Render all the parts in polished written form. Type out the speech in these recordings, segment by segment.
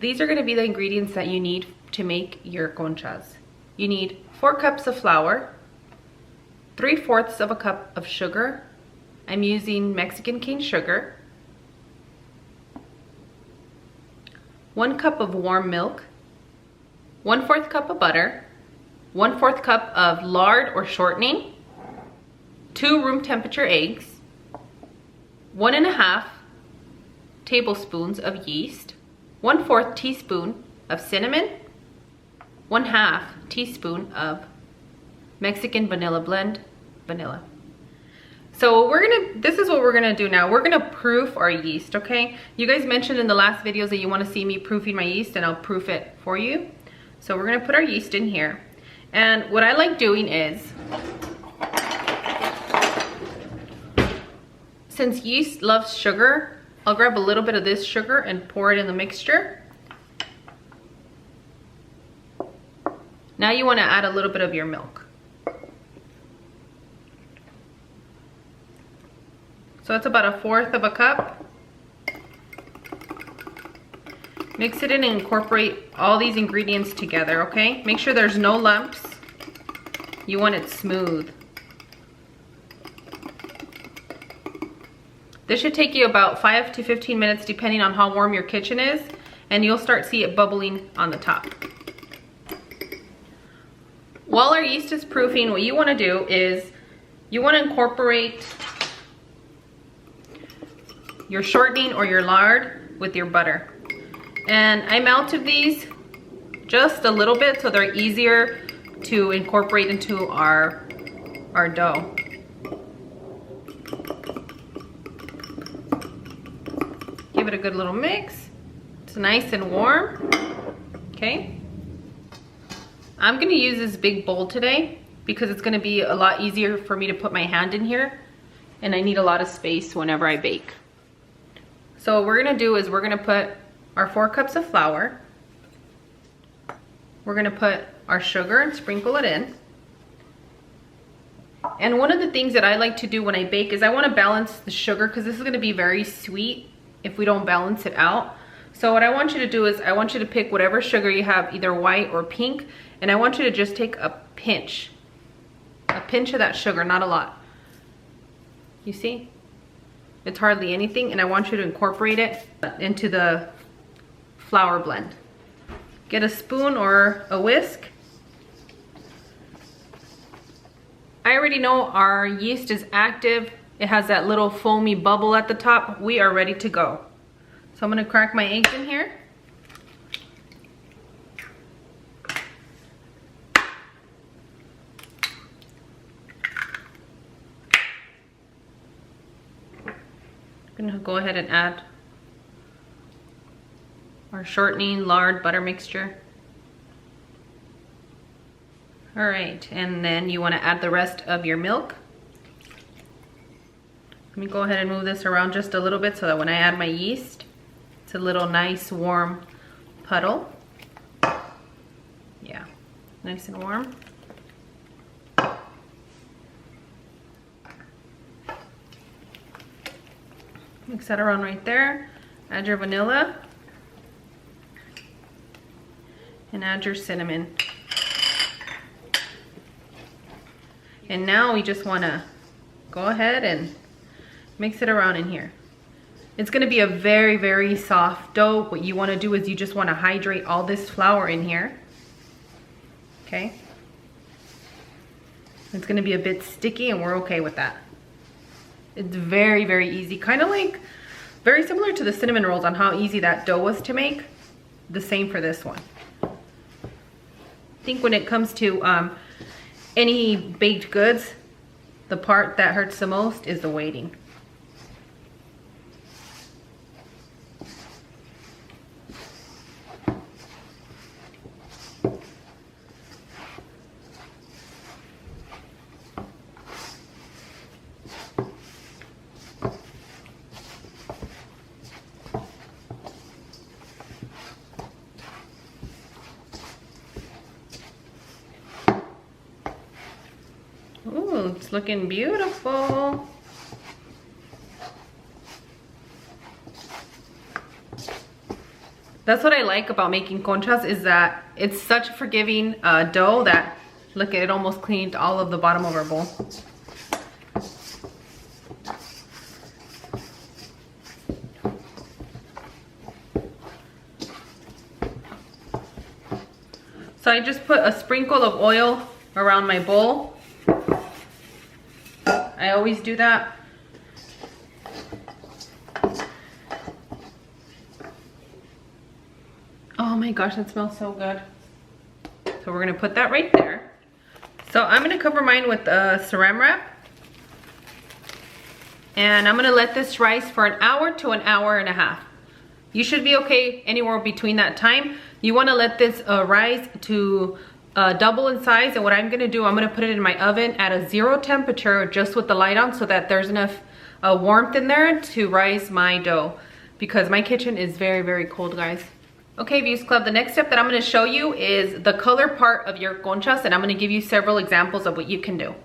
these are going to be the ingredients that you need to make your conchas. You need 4 cups of flour, 3/4 of a cup of sugar. I'm using Mexican cane sugar, 1 cup of warm milk, 1/4 cup of butter, 1/4 cup of lard or shortening, 2 room temperature eggs, 1.5 tablespoons of yeast, 1/4 teaspoon of cinnamon, 1/2 teaspoon of Mexican vanilla blend, vanilla. So this is what we're gonna do now. We're gonna proof our yeast, okay? You guys mentioned in the last videos that you wanna see me proofing my yeast, and I'll proof it for you. So we're gonna put our yeast in here. And what I like doing is, since yeast loves sugar, I'll grab a little bit of this sugar and pour it in the mixture. Now you wanna add a little bit of your milk. So it's about 1/4 of a cup. Mix it in and incorporate all these ingredients together, okay? Make sure there's no lumps. You want it smooth. This should take you about 5 to 15 minutes depending on how warm your kitchen is, and you'll start see it bubbling on the top. While our yeast is proofing, what you want to do is you want to incorporate your shortening or your lard with your butter. And I melted these just a little bit so they're easier to incorporate into our dough. Give it a good little mix. It's nice and warm, okay? I'm gonna use this big bowl today because it's gonna be a lot easier for me to put my hand in here, and I need a lot of space whenever I bake. So what we're gonna do is we're gonna put our 4 cups of flour. We're gonna put our sugar and sprinkle it in. And one of the things that I like to do when I bake is I wanna balance the sugar, because this is gonna be very sweet if we don't balance it out. So what I want you to do is I want you to pick whatever sugar you have, either white or pink, and I want you to just take a pinch of that sugar, not a lot. You see? It's hardly anything, and I want you to incorporate it into the flour blend. Get a spoon or a whisk. I already know our yeast is active. It has that little foamy bubble at the top. We are ready to go. So I'm gonna crack my eggs in here. I'm gonna go ahead and add our shortening, lard, butter mixture. All right, and then you wanna add the rest of your milk. Let me go ahead and move this around just a little bit so that when I add my yeast, it's a little nice warm puddle. Yeah, nice and warm. Mix that around right there. Add your vanilla. And add your cinnamon. And now we just wanna go ahead and mix it around in here. It's gonna be a very, very soft dough. What you wanna do is you just wanna hydrate all this flour in here. Okay? It's gonna be a bit sticky, and we're okay with that. It's very, very easy. Kind of like, very similar to the cinnamon rolls on how easy that dough was to make. The same for this one. I think when it comes to any baked goods, the part that hurts the most is the waiting. Ooh, it's looking beautiful. That's what I like about making conchas, is that it's such a forgiving dough that, look, it almost cleaned all of the bottom of our bowl. So I just put a sprinkle of oil around my bowl. I always do that. Oh my gosh, that smells so good. So we're gonna put that right there. So I'm gonna cover mine with saran wrap. And I'm gonna let this rise for an hour to an hour and a half. You should be okay anywhere between that time. You wanna let this rise to double in size. And what I'm gonna do, I'm gonna put it in my oven at a 0 temperature, just with the light on, so that there's enough warmth in there to rise my dough, because my kitchen is very, very cold, guys. Okay, Views Club, the next step that I'm gonna show you is the color part of your conchas, and I'm gonna give you several examples of what you can do.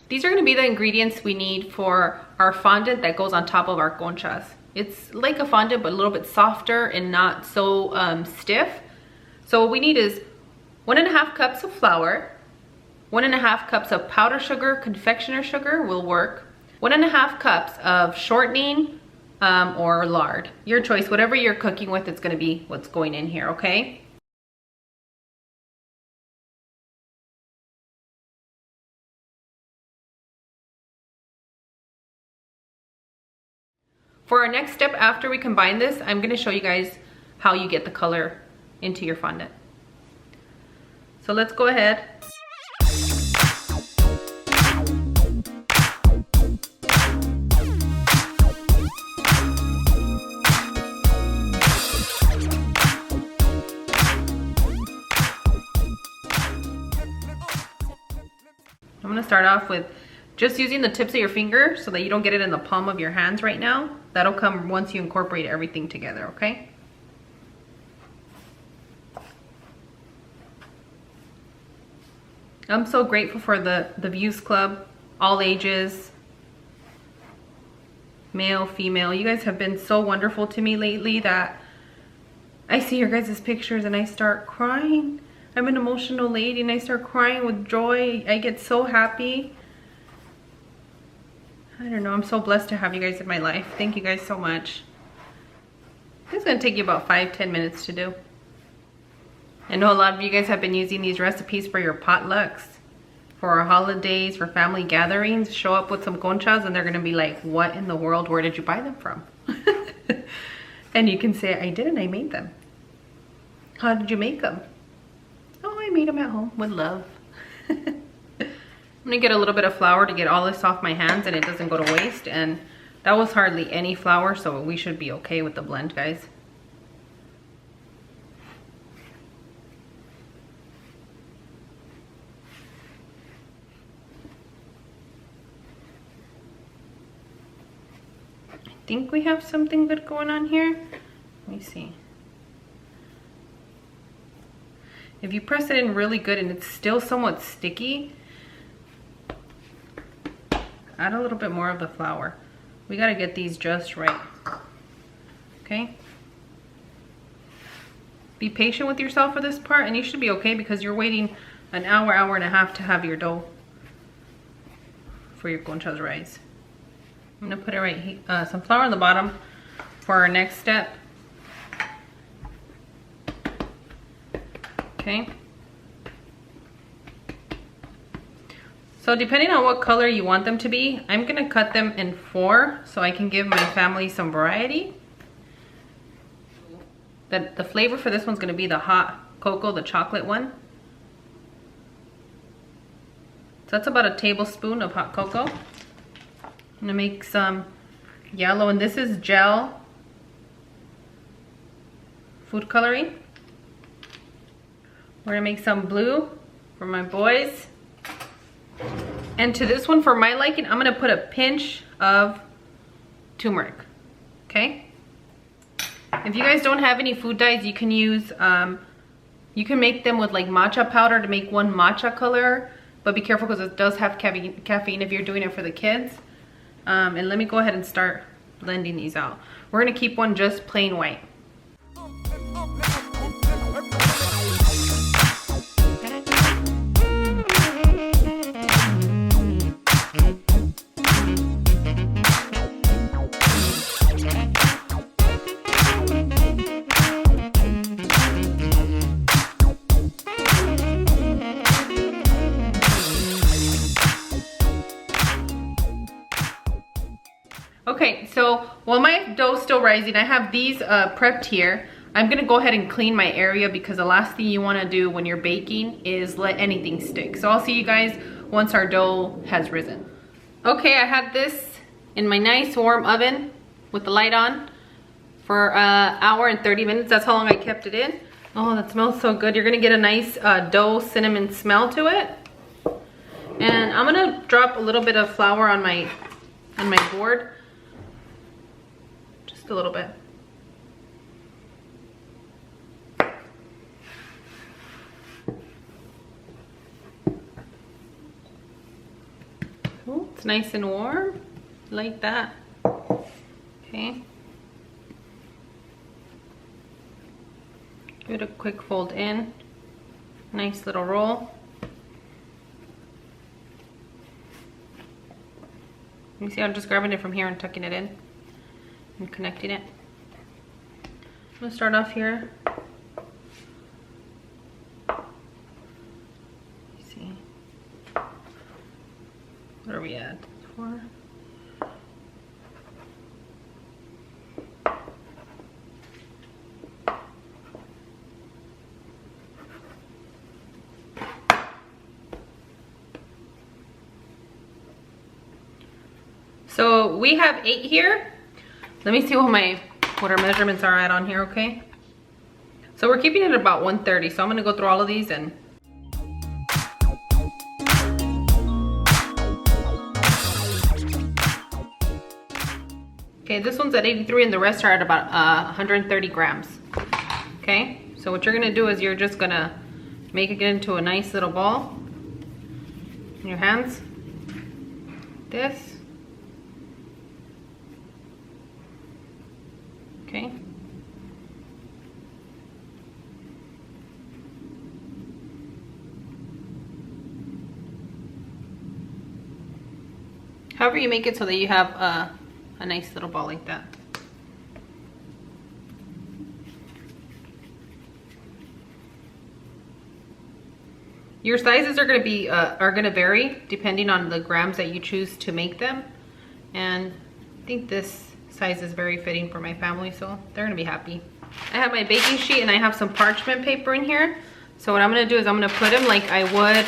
These are gonna be the ingredients we need for our fondant that goes on top of our conchas. It's like a fondant, but a little bit softer and not so stiff. So what we need is 1.5 cups of flour, 1.5 cups of powdered sugar, confectioner sugar will work, 1.5 cups of shortening, or lard, your choice. Whatever you're cooking with, it's going to be what's going in here, okay? For our next step, after we combine this, I'm going to show you guys how you get the color into your fondant. So let's go ahead. I'm gonna start off with just using the tips of your finger so that you don't get it in the palm of your hands right now. That'll come once you incorporate everything together, okay? I'm so grateful for the Views Club, all ages, male, female. You guys have been so wonderful to me lately that I see your guys' pictures and I start crying. I'm an emotional lady and I start crying with joy. I get so happy. I don't know, I'm so blessed to have you guys in my life. Thank you guys so much. It's gonna take you about 5-10 minutes to do. I know a lot of you guys have been using these recipes for your potlucks, for our holidays, for family gatherings. Show up with some conchas and they're gonna be like, what in the world, where did you buy them from? And you can say, I didn't, I made them. How did you make them? Oh, I made them at home with love. I'm gonna get a little bit of flour to get all this off my hands and it doesn't go to waste. And that was hardly any flour, so we should be okay with the blend, guys. I think we have something good going on here. Let me see. If you press it in really good and it's still somewhat sticky, add a little bit more of the flour. We gotta get these just right, okay? Be patient with yourself for this part and you should be okay, because you're waiting an hour, hour and a half to have your dough for your conchas rise. I'm gonna put it right here, some flour on the bottom for our next step. Okay. So depending on what color you want them to be, I'm gonna cut them in 4 so I can give my family some variety. The flavor for this one's gonna be the hot cocoa, the chocolate one. So that's about a tablespoon of hot cocoa. I'm gonna make some yellow, and this is gel food coloring. We're gonna make some blue for my boys. And to this one, for my liking, I'm gonna put a pinch of turmeric, okay? If you guys don't have any food dyes, you can use, you can make them with like matcha powder to make one matcha color, but be careful because it does have caffeine if you're doing it for the kids. And let me go ahead and start blending these out. We're gonna keep one just plain white. Okay, so while my dough's still rising, I have these prepped here. I'm gonna go ahead and clean my area because the last thing you wanna do when you're baking is let anything stick. So I'll see you guys once our dough has risen. Okay, I had this in my nice warm oven with the light on for an hour and 30 minutes. That's how long I kept it in. Oh, that smells so good. You're gonna get a nice dough cinnamon smell to it. And I'm gonna drop a little bit of flour on my board. Just a little bit. Oh, it's nice and warm, like that. Okay. Give it a quick fold in. Nice little roll. You see I'm just grabbing it from here and tucking it in and connecting it. I'm gonna start off here. Let's see. What are we at? 4. So we have 8 here. Let me see what our measurements are at on here, okay? So we're keeping it at about 130. So I'm gonna go through all of these and okay, this one's at 83 and the rest are at about 130 grams. Okay, so what you're gonna do is you're just gonna make it into a nice little ball in your hands. This. Okay. However you make it so that you have a nice little ball like that. Your sizes are going to be vary depending on the grams that you choose to make them, and I think this size is very fitting for my family, so they're gonna be happy. I have my baking sheet and I have some parchment paper in here. So what I'm gonna do is I'm gonna put them like I would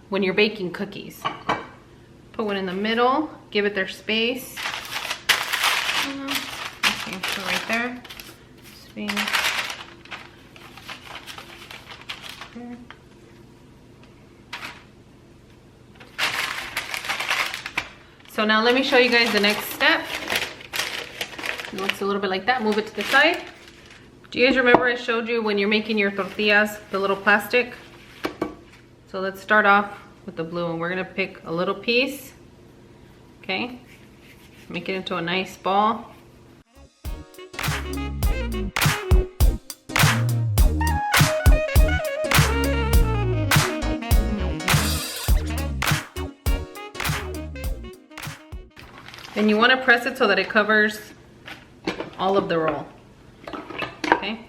when you're baking cookies. Put one in the middle, give it their space. Okay, so right there. Space. There. So now let me show you guys the next step. It looks a little bit like that. Move it to the side. Do you guys remember I showed you when you're making your tortillas, the little plastic? So let's start off with the blue and we're gonna pick a little piece. Okay, make it into a nice ball. And you want to press it so that it covers all of the roll. Okay.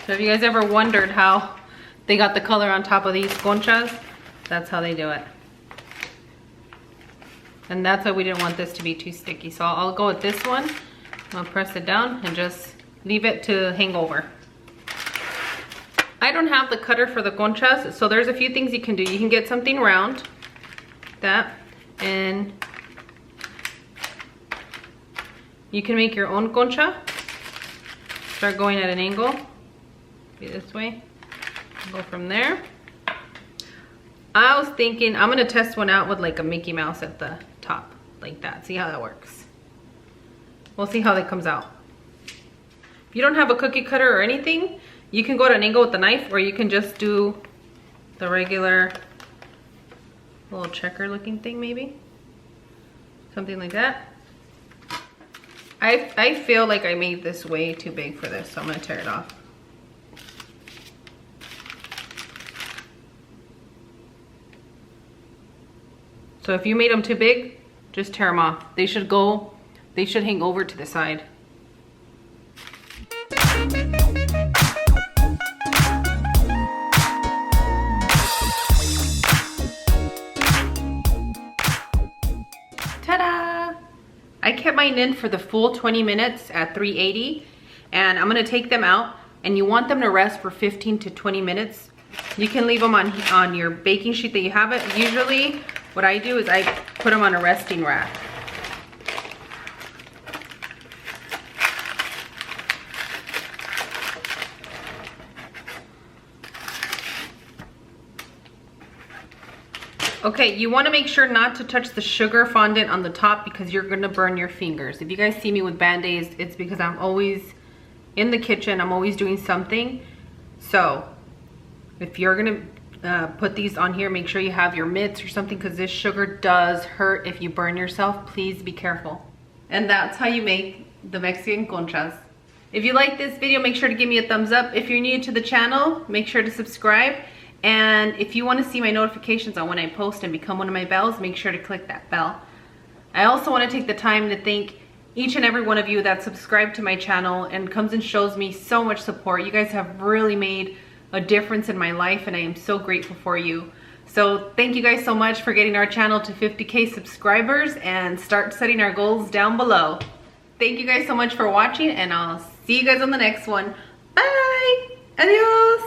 So if you guys ever wondered how they got the color on top of these conchas, that's how they do it. And that's why we didn't want this to be too sticky. So I'll go with this one. I'll press it down and just leave it to hang over. I don't have the cutter for the conchas, so there's a few things you can do. You can get something round, that, and you can make your own concha. Start going at an angle, be this way, go from there. I was thinking I'm gonna test one out with like a Mickey Mouse at the top, like that, see how that works. We'll see how that comes out. If you don't have a cookie cutter or anything, you can go at an angle with the knife, or you can just do the regular little checker looking thing, maybe something like that. I feel like I made this way too big for this, so I'm gonna tear it off. So if you made them too big, just tear them off. They should hang over to the side. I kept mine in for the full 20 minutes at 380, and I'm gonna take them out, and you want them to rest for 15 to 20 minutes. You can leave them on your baking sheet that you have it. Usually what I do is I put them on a resting rack. Okay, you want to make sure not to touch the sugar fondant on the top because you're going to burn your fingers. If you guys see me with band-aids, it's because I'm always in the kitchen. I'm always doing something. So if you're going to put these on here, make sure you have your mitts or something because this sugar does hurt if you burn yourself. Please be careful. And that's how you make the Mexican conchas. If you like this video, make sure to give me a thumbs up. If you're new to the channel, make sure to subscribe. And if you want to see my notifications on when I post and become one of my bells, make sure to click that bell. I also want to take the time to thank each and every one of you that subscribe to my channel and comes and shows me so much support. You guys have really made a difference in my life, and I am so grateful for you. So thank you guys so much for getting our channel to 50K subscribers, and start setting our goals down below. Thank you guys so much for watching, and I'll see you guys on the next one. Bye! Adios!